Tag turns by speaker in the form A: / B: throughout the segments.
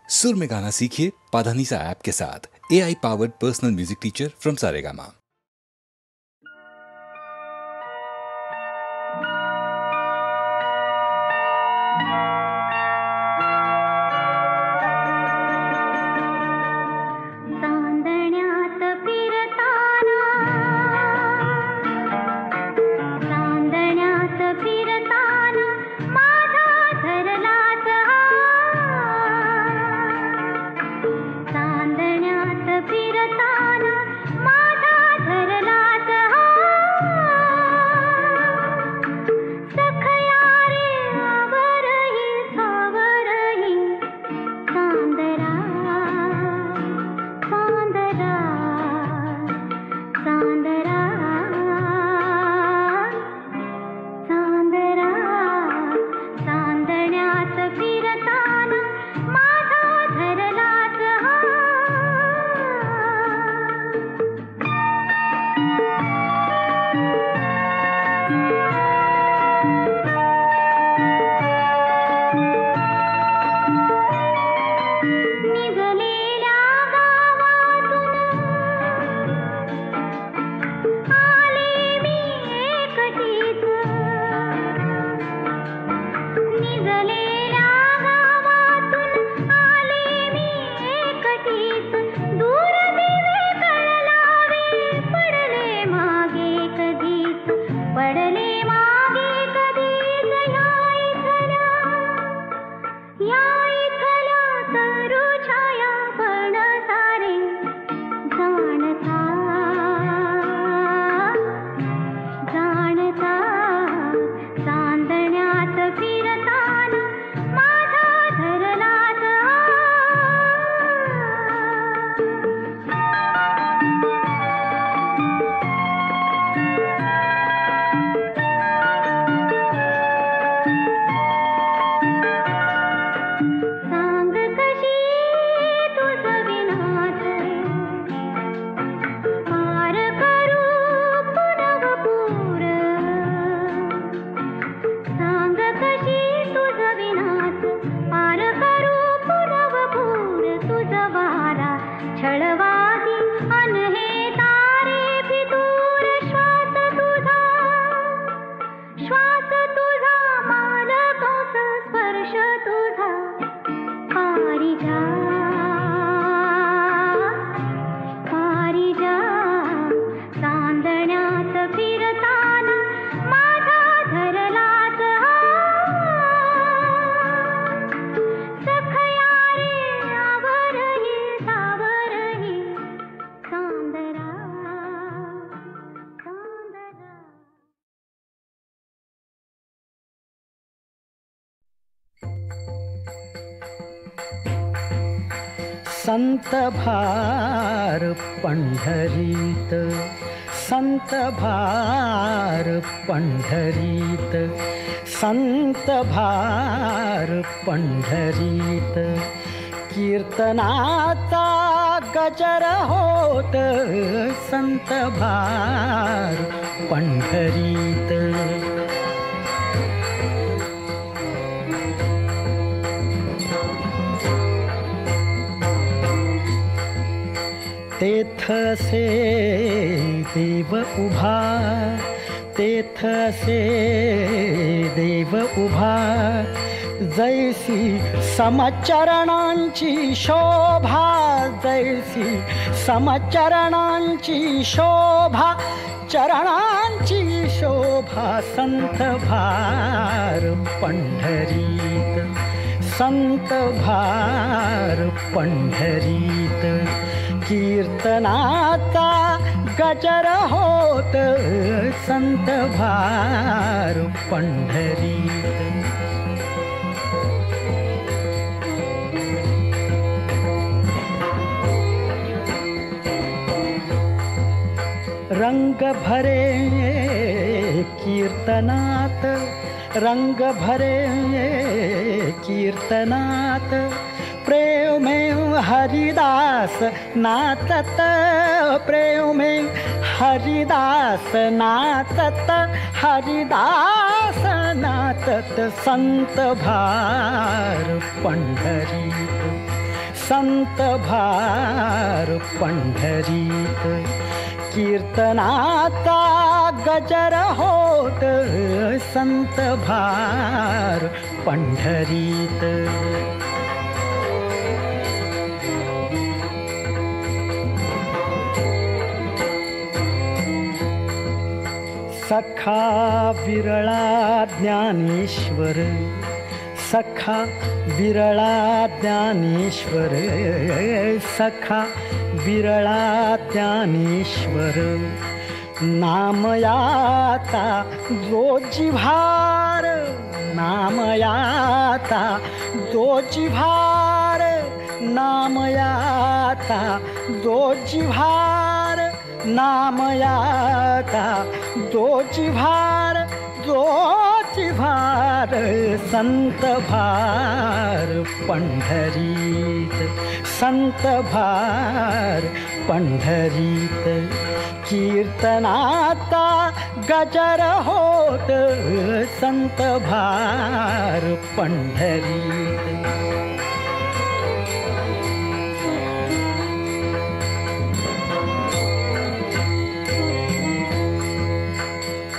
A: सुर में गाना सीखिए पाधानीसा ऐप के साथ। AI powered personal music teacher from Saregama.
B: संत भार पंढरीत, संत भार पंढरीत, संत भार पंढरीत, कीर्तनाचा गजर होत संत भार पंढरीत। तेथसे देव उभा, तेथसे देव उभा, जैसी समचरणांची शोभा, जैसी समचरणांची शोभा, चरणांची शोभा संत भार पंढरीत, संत भार पंढरीत, कीर्तनाचा गजर होत संत भार पंढरीत। रंग भरे कीर्तनात, रंग भरे कीर्तनात, प्रेम हरिदास नाचत, प्रेम हरिदास नाचत, हरिदास नाचत संत भार पंढरीत, संत भार पंढरीत, कीर्तनाचा गजर होत संत भार पंढरीत. सखा विरळा ज्ञानेश्वर, सखा विरळा ज्ञानेश्वर, सखा विरळा ज्ञानेश्वर. नामयाता जो जिव्हार, नामयाता जो जिव्हार, नामयाता जो जिव्हार, नामयाता जो जिव्हार, जो जिव्हार. संत भार पंढरीत, संत भार पंढरीत, कीर्तनाचा गजर होत संत भार पंढरीत.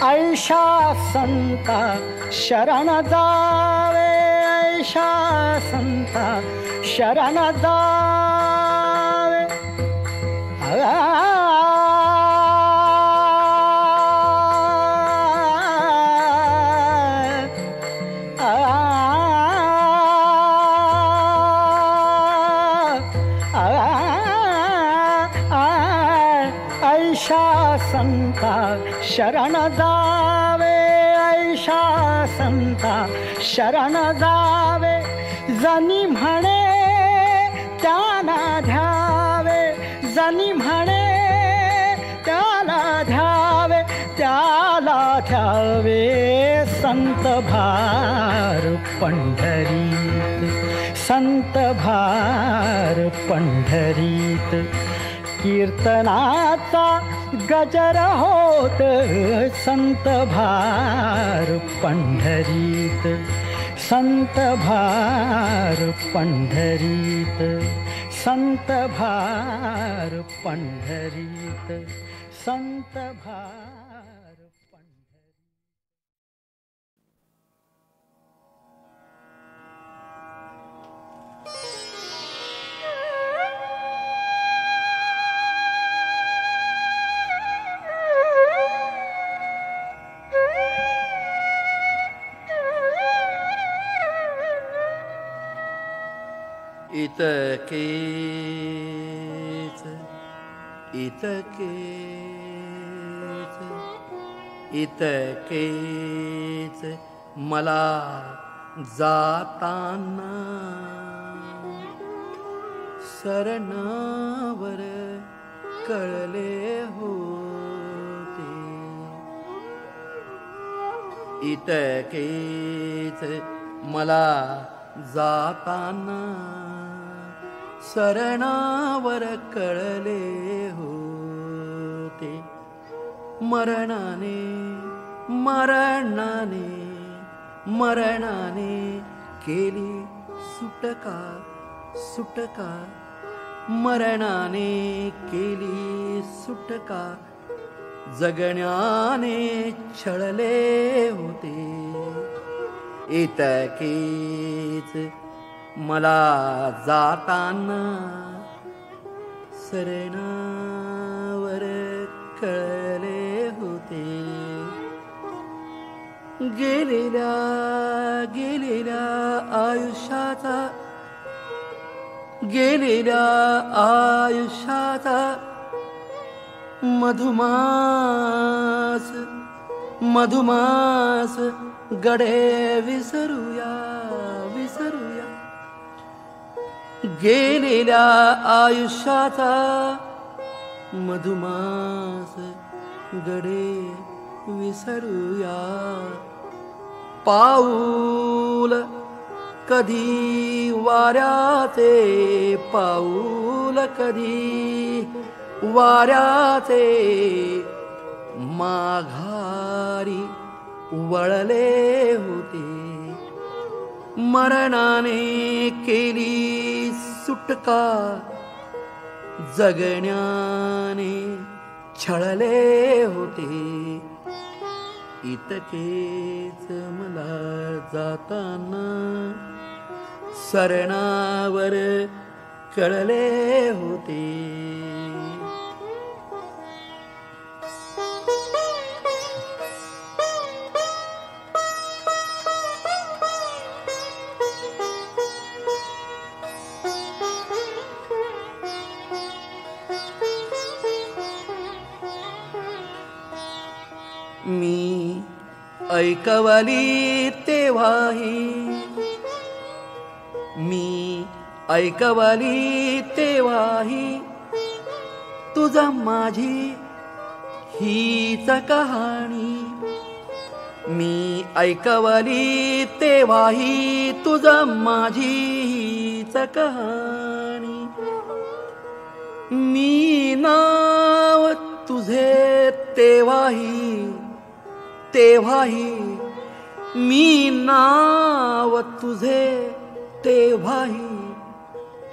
B: ऐशा संता शरण जावे, ऐशा संता शरण जावे. ऐशा संता शरण जावे, ऐशा संता शरण जावे. जनी म्हणे त्याला ध्यावे, जनी म्हणे त्याला ध्यावे, त्याला ध्यावे. संत भार पंढरीत, संत भार पंढरीत, कीर्तनाचा गजर होत संत भार पंढरीत, संत भार पंढरीत, संत भार पंढरीत, संत भार पंढरीत.
C: इतकेच इतकेच इतकेच मला जाताना सरणावर कळले होते. इतकेच मला जाताना सरणावर कळले होते. मरणाने मरणाने मरणाने केली सुटका सुटका, मरणाने केली सुटका, जगण्याने छळले होते. इतकेच मला जाताना सरणावर कळले होते. गेलेल्या गेलेल्या आयुष्याचा, गेलेल्या आयुष्याचा मधुमास मधुमास गडे विसरूया विसरूया. गेलेल्या आयुष्याचा मधुमास गडे विसरूया. पाऊल कधी वाऱ्याचे, पाऊल कधी वाऱ्याचे माघारी वळले होते. मरणाने केली सुटका जगण्याने छळले होते. इतकेच मला जाताना सरणावर कळले होते. मी ऐकवली तेव्हाही, मी ऐकवली तेव्हाही तुझा माझी हीच कहाणी. मी ऐकवली तेव्हाही तुझा माझी हीच कहाणी. मी नाव तुझे तेव्हाही तेव्हाही, मी नाव तुझे तेव्हाही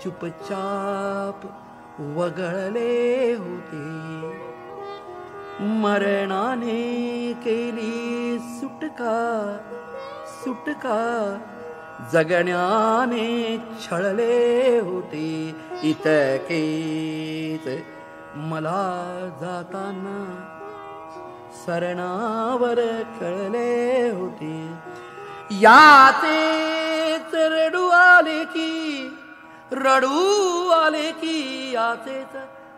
C: चुपचाप वगळले होते. मरणाने केली सुटका सुटका जगण्याने छळले होते. इतकेच मला जाताना सरणावर कळले होते. याचेच रडू आले की, रडू आले की, याचेच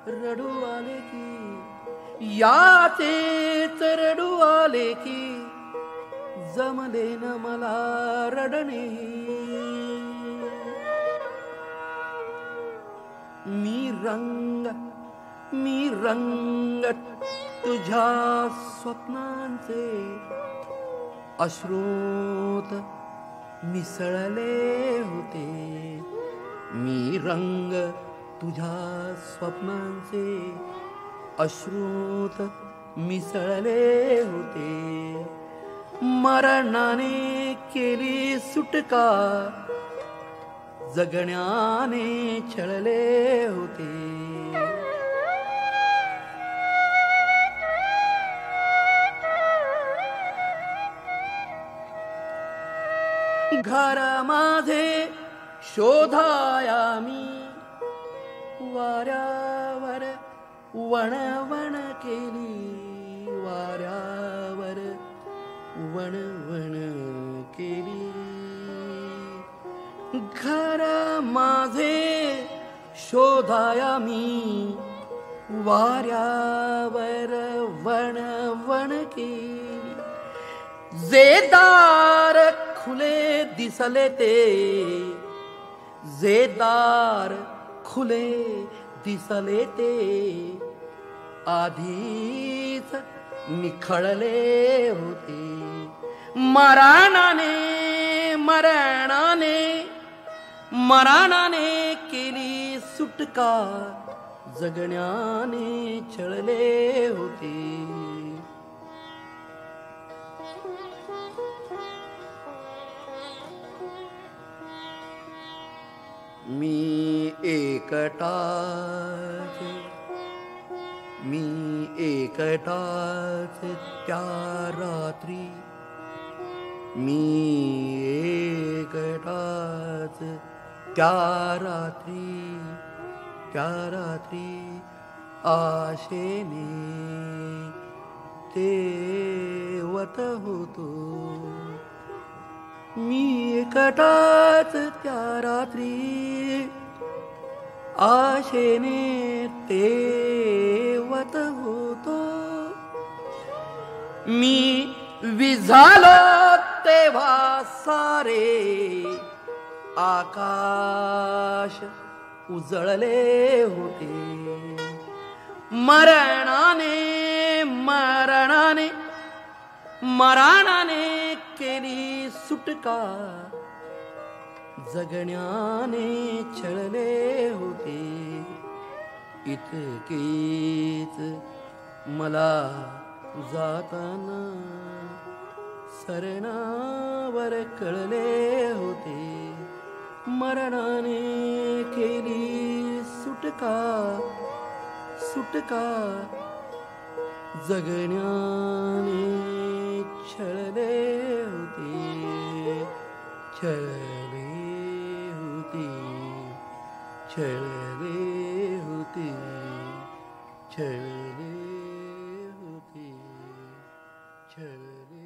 C: रडू आले की, याचेच रडू आले की, जमले न मला रडणे. मी रंग तुझ्या स्वप्नांचे अश्रूत मिसळले होते. मी रंग तुझ्या स्वप्नांचे अश्रूत मिसळले होते. मरणाने केली सुटका जगण्याने छळले होते. घर माझे शोधाया मी, वाऱ्यावर वणवण केली, वाऱ्यावर वणवण केली. घर माझे शोधाया मी, वाऱ्यावर वणवण केली. जे दार खुले दिसले ते, जे दार खुले दिसले ते, आधीच निखळले होते. मरणाने मरणाने मरणाने केली सुटका जगण्याने छळले होते. मी एकटाच त्या रात्री, मी एकटाच त्या रात्री आशेने तेवत होतो. मी एकटाच त्या रात्री आशेने तेवत होतो. मी विझालो तेव्हा सारे आकाश उजळले होते. मरणाने मरणाने मरणाने केली सुटका जगण्याने छळले होते. इतकेच मला जाताना सरणावर कळले होते. मरणाने केली सुटका सुटका जगण्याने छळले होते छळले होते छळले होते छळले होते छळले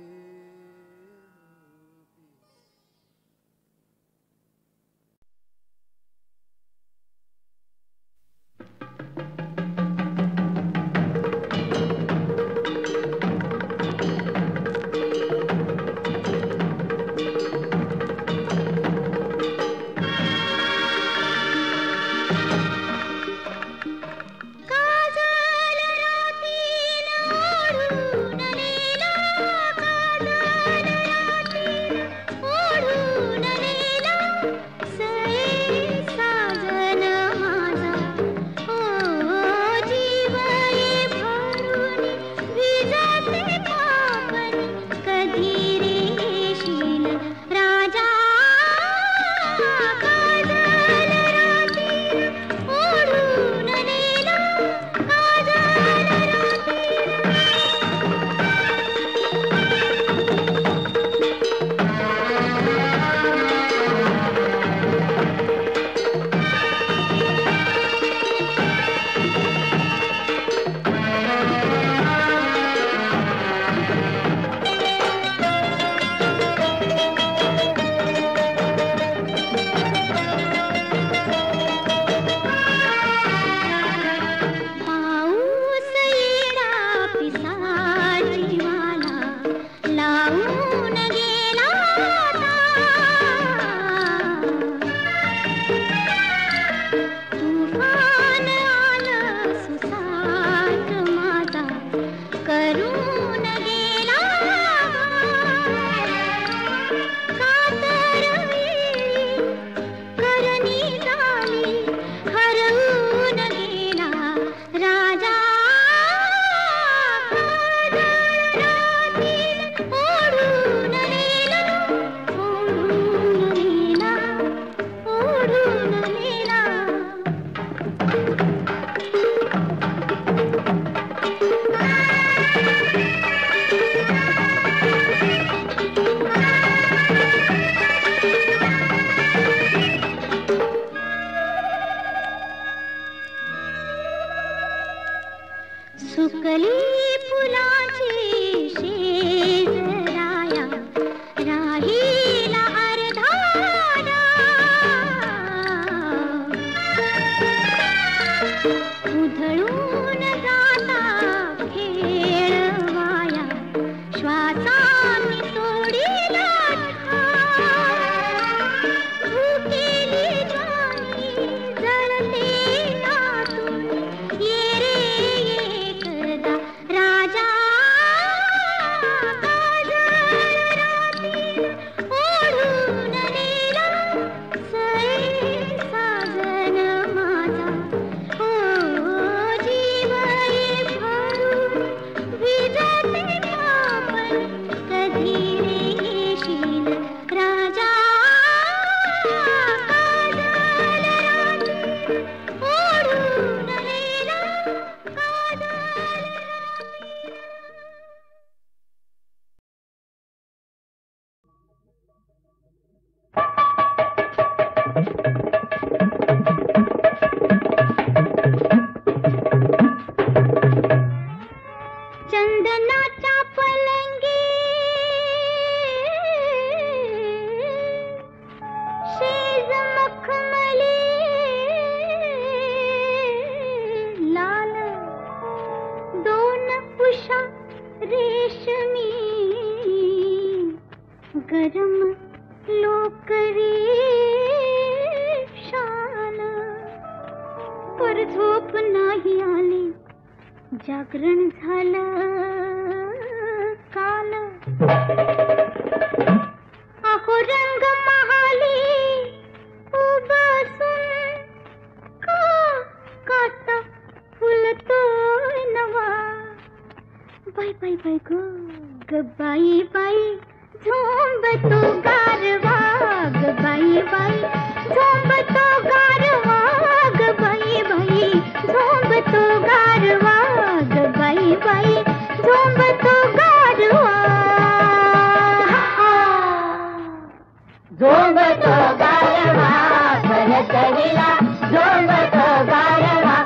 D: जागरण झालं काल अहो रंग महाली उभासून काटा फुलतोय नवा बाई बाई बाई ग बाई बाई झोंबतो गारवा ग बाई बाई झोंबतो गारवा ग बाई बाई, झोंबतो गारवा ग बाई बाई, झोंबतो गारवा.
E: झोंबतो गारवा भरतरीला, झोंबतो गारवा.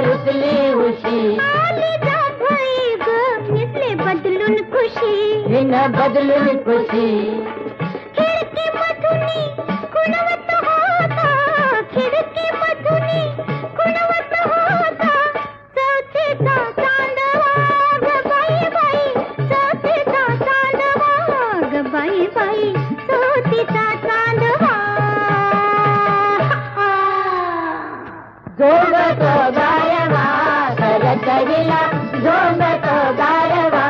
E: रुतली उशी,
D: आली जाभई ग निसले बदलून खुशी,
E: न बदलून खुशी.
D: खिडकी मधुनी कुणवत होता, खिडकी मधुनी कुणवत होता, चौथीचा चांदवा ग बाई बाई, चौथीचा चांदवा ग बाई बाई, चौथीचा चांदवा.
E: झोंबतो गारवा भरतरीला, झोंबतो गारवा.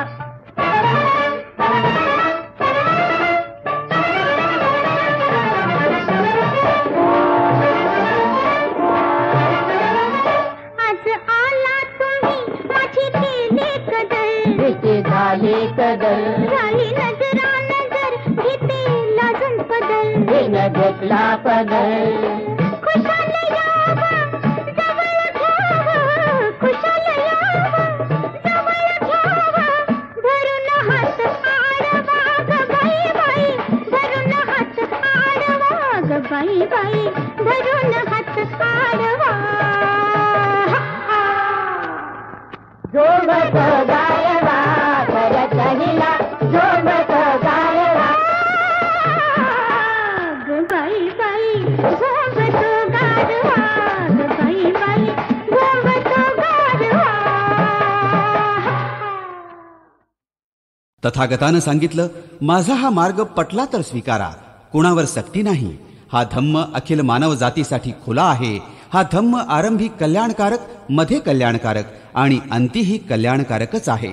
D: आज आला तुम्ही माझी केली कदर,
E: भीती झाली कदर,
D: झाली नजरा नजर, घेते लाजून पदर,
E: न घेतला पदर.
D: खुशाल यावा जवळ घ्यावा, खुशाल यावा जवळ घ्यावा, धरून हात आडवा ग बाई बाई, धरून हात आडवा ग बाई बाई, धरून हात आडवा.
E: झोंबतो गारवा भरतरीला, झोंबतो गारवा.
D: ग बाई बाई, झोंबतो गारवा ग बाई बाई, झोंबतो गारवा.
F: तथागतानं सांगितलं, माझा हा मार्ग पटला तर स्वीकारा, कुणावर सक्ती नाही. हा धम्म अखिल मानव जातीसाठी खुला आहे. हा धम्म आरंभी कल्याणकारक, मध्ये कल्याणकारक आणि अंतीही कल्याणकारकच आहे.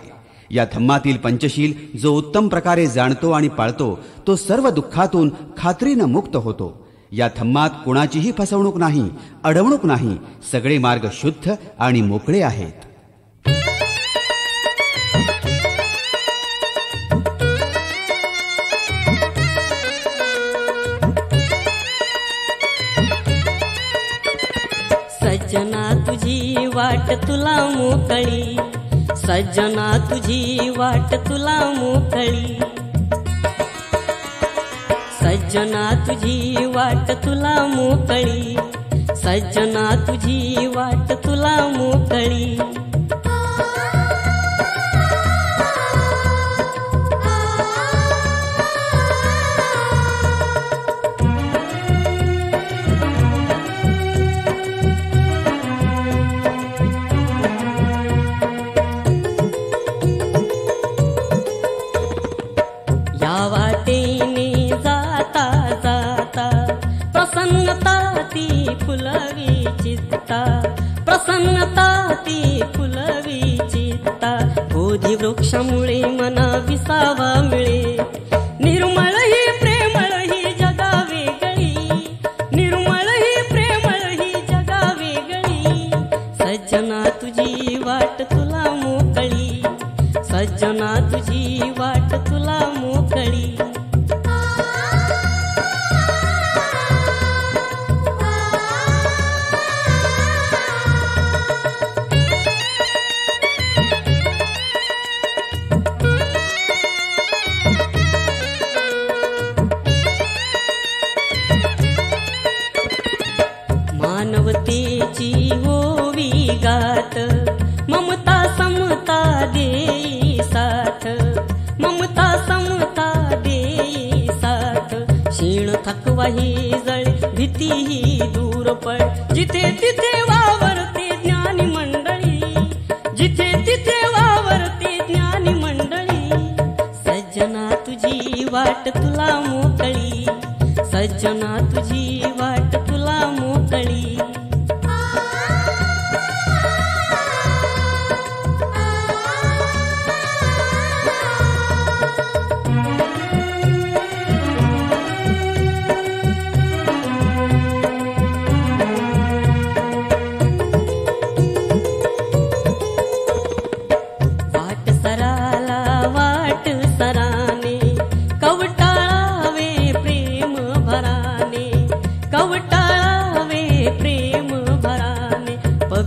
F: या धम्मातील पंचशील जो उत्तम प्रकारे जाणतो आणि पाळतो तो सर्व दुःखातून खात्रीनं मुक्त होतो. या धम्मात कुणाचीही फसवणूक नाही, अडवणूक नाही. सगळे मार्ग शुद्ध आणि मोकळे आहेत.
G: सज्जना तुझी वाट तुला मोकळी, सज्जना तुझी वाट तुला मोकळी, सज्जना तुझी वाट तुला मोकळी, सज्जना तुझी वाट तुला मोकळी. प्रसन्नता ती फुलवी चित्ता, बोधी वृक्षामुळे मना विसावा मिळे. निर्मळ ही प्रेमळ ही जगा वेगळी, निर्मळ ही प्रेमळ ही जगा वेगळी. सज्जना तुझी वाट तुला मोकळी, सज्जना तुझी वाट तुला मोकळी. मानवतेची होवी गात, ममता समता देई साथ, ममता समता देई साथ. क्षीण थकवा ही जळे, भीती ही दूर पळ, जिथे तिथे वावरते ज्ञानी मंडळी, जिथे तिथे वावरते ज्ञानी मंडळी. सज्जना तुझी वाट तुला मोकळी, सज्जना तुझी वाट तुला मोकळी.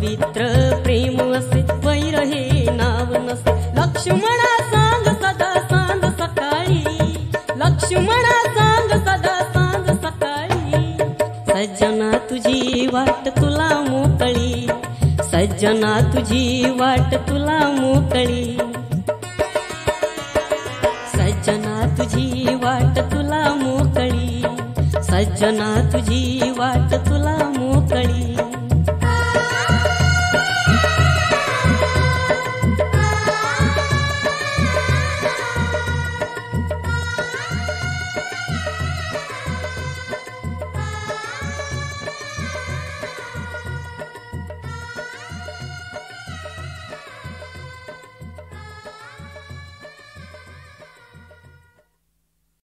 G: पवित्र प्रेम असे वैर हे नाव नसे. लक्ष्मणा सांग सदा सांग सकाळी, लक्ष्मणा सांग सदा सांग सकाळी. सज्जना तुझी वाट तुला मोकळी, सज्जना तुझी वाट तुला मोकळी. सज्जना तुझी वाट तुला मोकळी, सज्जना तुझी वाट तुला मोकळी.